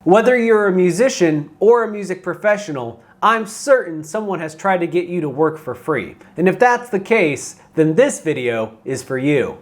Whether you're a musician or a music professional, I'm certain someone has tried to get you to work for free. And if that's the case, then this video is for you.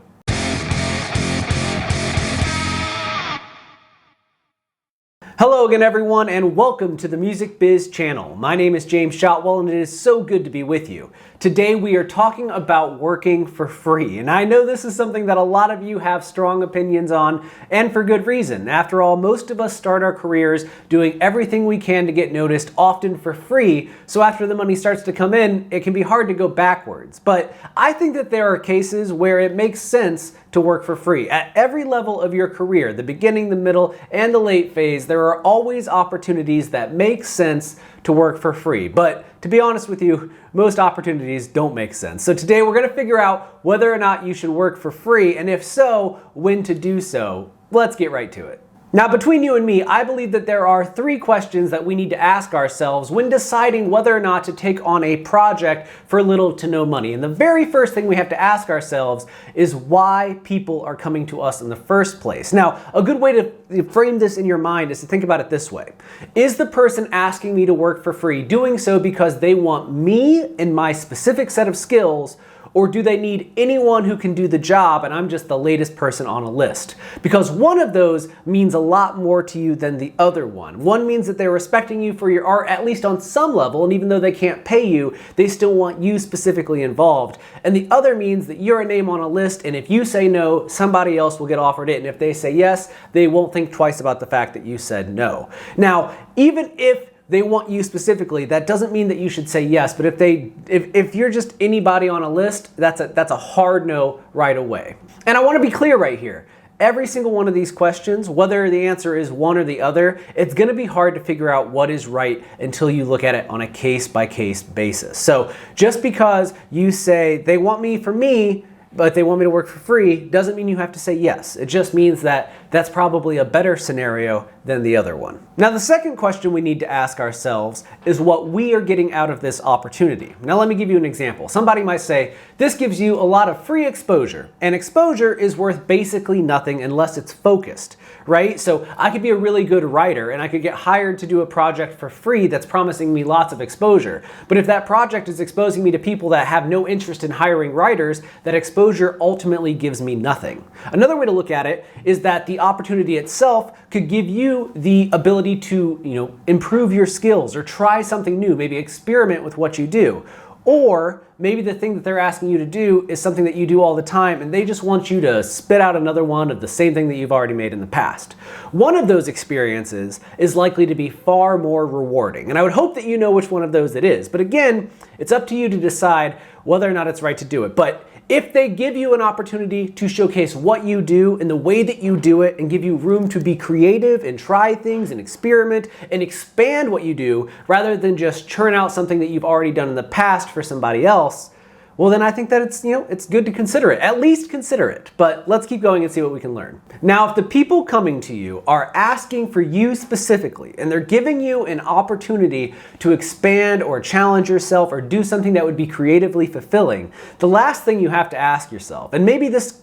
Hello again everyone, and welcome to the Music Biz channel. My name is James Shotwell and it is so good to be with you. Today we are talking about working for free, and I know this is something that a lot of you have strong opinions on, and for good reason. After all, most of us start our careers doing everything we can to get noticed, often for free, so after the money starts to come in, it can be hard to go backwards. But I think that there are cases where it makes sense to work for free. At every level of your career, the beginning, the middle, and the late phase, there are always opportunities that make sense to work for free. But to be honest with you, most opportunities don't make sense. So today we're going to figure out whether or not you should work for free, and if so, when to do so. Let's get right to it. Now, between you and me, I believe that there are three questions that we need to ask ourselves when deciding whether or not to take on a project for little to no money. And the very first thing we have to ask ourselves is why people are coming to us in the first place. Now, a good way to frame this in your mind is to think about it this way. Is the person asking me to work for free doing so because they want me and my specific set of skills, or do they need anyone who can do the job and I'm just the latest person on a list? Because one of those means a lot more to you than the other one. One means that they're respecting you for your art, at least on some level, and even though they can't pay you, they still want you specifically involved. And the other means that you're a name on a list, and if you say no, somebody else will get offered it, and if they say yes, they won't think twice about the fact that you said no. Now, even if they want you specifically, that doesn't mean that you should say yes, but if you're just anybody on a list, that's a hard no right away. And I want to be clear right here. Every single one of these questions, whether the answer is one or the other, it's going to be hard to figure out what is right until you look at it on a case-by-case basis. So just because you say they want me for me, but they want me to work for free, doesn't mean you have to say yes. It just means that that's probably a better scenario than the other one. Now, the second question we need to ask ourselves is what we are getting out of this opportunity. Now, let me give you an example. Somebody might say, this gives you a lot of free exposure, and exposure is worth basically nothing unless it's focused, right? So I could be a really good writer and I could get hired to do a project for free that's promising me lots of exposure. But if that project is exposing me to people that have no interest in hiring writers, that exposure ultimately gives me nothing. Another way to look at it is that the opportunity itself could give you the ability to, improve your skills or try something new, maybe experiment with what you do. Or maybe the thing that they're asking you to do is something that you do all the time and they just want you to spit out another one of the same thing that you've already made in the past. One of those experiences is likely to be far more rewarding, and I would hope that you know which one of those it is. But again, it's up to you to decide whether or not it's right to do it. But if they give you an opportunity to showcase what you do and the way that you do it and give you room to be creative and try things and experiment and expand what you do rather than just churn out something that you've already done in the past for somebody else, well then I think that it's good to consider it. At least consider it. But let's keep going and see what we can learn. Now, if the people coming to you are asking for you specifically and they're giving you an opportunity to expand or challenge yourself or do something that would be creatively fulfilling, the last thing you have to ask yourself, and maybe this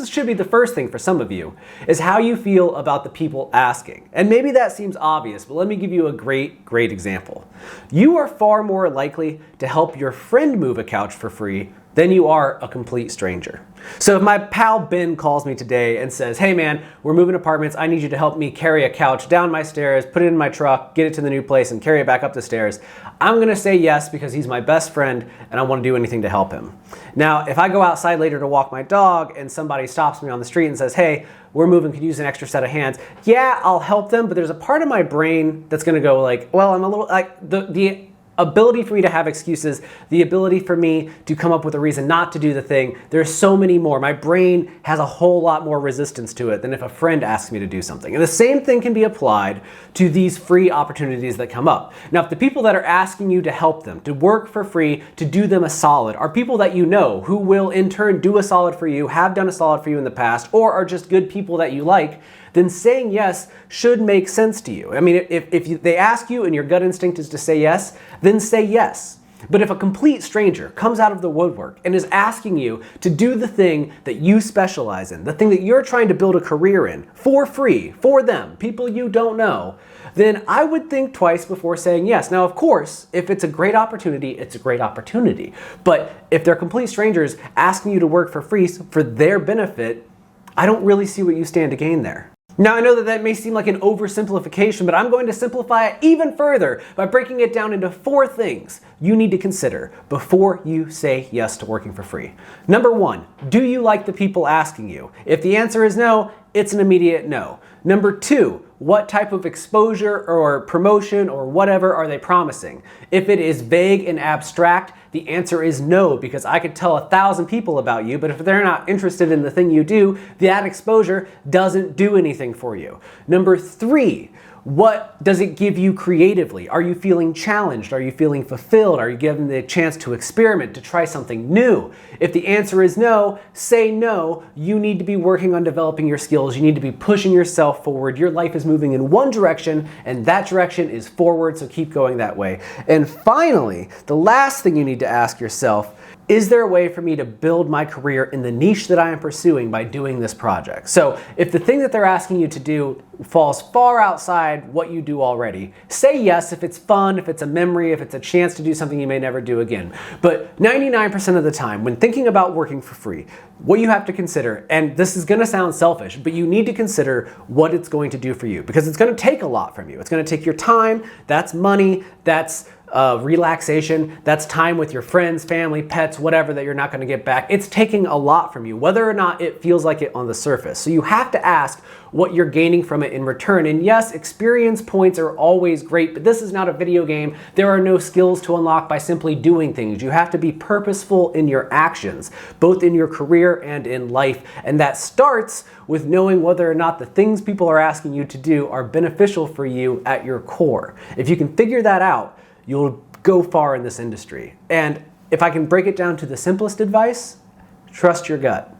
should be the first thing for some of you, is how you feel about the people asking. And maybe that seems obvious, but let me give you a great example. You are far more likely to help your friend move a couch for free than you are a complete stranger. So if my pal Ben calls me today and says, hey man, we're moving apartments, I need you to help me carry a couch down my stairs, put it in my truck, get it to the new place, and carry it back up the stairs, I'm gonna say yes because he's my best friend and I wanna do anything to help him. Now, if I go outside later to walk my dog and somebody stops me on the street and says, hey, we're moving, could use an extra set of hands, yeah, I'll help them, but there's a part of my brain that's gonna go like, well, I'm a little, like, the ability for me to have excuses, the ability for me to come up with a reason not to do the thing, there's so many more. My brain has a whole lot more resistance to it than if a friend asks me to do something. And the same thing can be applied to these free opportunities that come up. Now, if the people that are asking you to help them, to work for free, to do them a solid, are people that you know who will in turn do a solid for you, have done a solid for you in the past, or are just good people that you like, then saying yes should make sense to you. I mean, if they ask you and your gut instinct is to say yes, then say yes. But if a complete stranger comes out of the woodwork and is asking you to do the thing that you specialize in, the thing that you're trying to build a career in, for free, for them, people you don't know, then I would think twice before saying yes. Now, of course, if it's a great opportunity, it's a great opportunity. But if they're complete strangers asking you to work for free for their benefit, I don't really see what you stand to gain there. Now, I know that that may seem like an oversimplification, but I'm going to simplify it even further by breaking it down into 4 things you need to consider before you say yes to working for free. Number 1, do you like the people asking you? If the answer is no, it's an immediate no. Number 2, what type of exposure or promotion or whatever are they promising? If it is vague and abstract, the answer is no, because I could tell 1,000 people about you, but if they're not interested in the thing you do, that exposure doesn't do anything for you. Number 3, what does it give you creatively? Are you feeling challenged? Are you feeling fulfilled? Are you given the chance to experiment, to try something new? If the answer is no, say no. You need to be working on developing your skills. You need to be pushing yourself forward. Your life is moving in one direction, and that direction is forward, so keep going that way. And finally, the last thing you need to ask yourself, is there a way for me to build my career in the niche that I am pursuing by doing this project? So if the thing that they're asking you to do falls far outside what you do already, say yes if it's fun, if it's a memory, if it's a chance to do something you may never do again. But 99% of the time, when thinking about working for free, what you have to consider, and this is going to sound selfish, but you need to consider what it's going to do for you, because it's going to take a lot from you. It's going to take your time, that's money, that's relaxation, that's time with your friends, family, pets, whatever that you're not going to get back. It's taking a lot from you, whether or not it feels like it on the surface. So you have to ask what you're gaining from it in return. And yes, experience points are always great, but this is not a video game. There are no skills to unlock by simply doing things. You have to be purposeful in your actions, both in your career and in life. And that starts with knowing whether or not the things people are asking you to do are beneficial for you at your core. If you can figure that out, you'll go far in this industry. And if I can break it down to the simplest advice, trust your gut.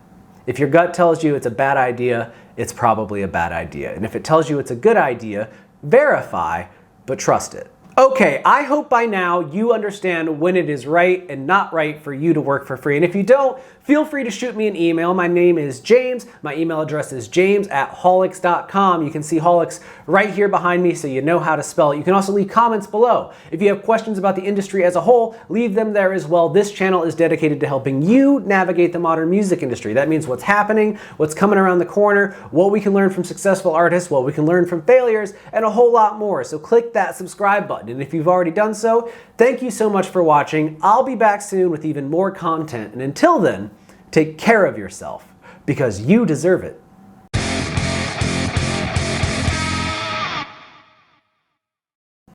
If your gut tells you it's a bad idea, it's probably a bad idea. And if it tells you it's a good idea, verify, but trust it. Okay, I hope by now you understand when it is right and not right for you to work for free. And if you don't, feel free to shoot me an email. My name is James. My email address is james@holix.com. You can see Holix right here behind me, so you know how to spell it. You can also leave comments below. If you have questions about the industry as a whole, leave them there as well. This channel is dedicated to helping you navigate the modern music industry. That means what's happening, what's coming around the corner, what we can learn from successful artists, what we can learn from failures, and a whole lot more. So click that subscribe button. And if you've already done so, thank you so much for watching. I'll be back soon with even more content. And until then, take care of yourself, because you deserve it.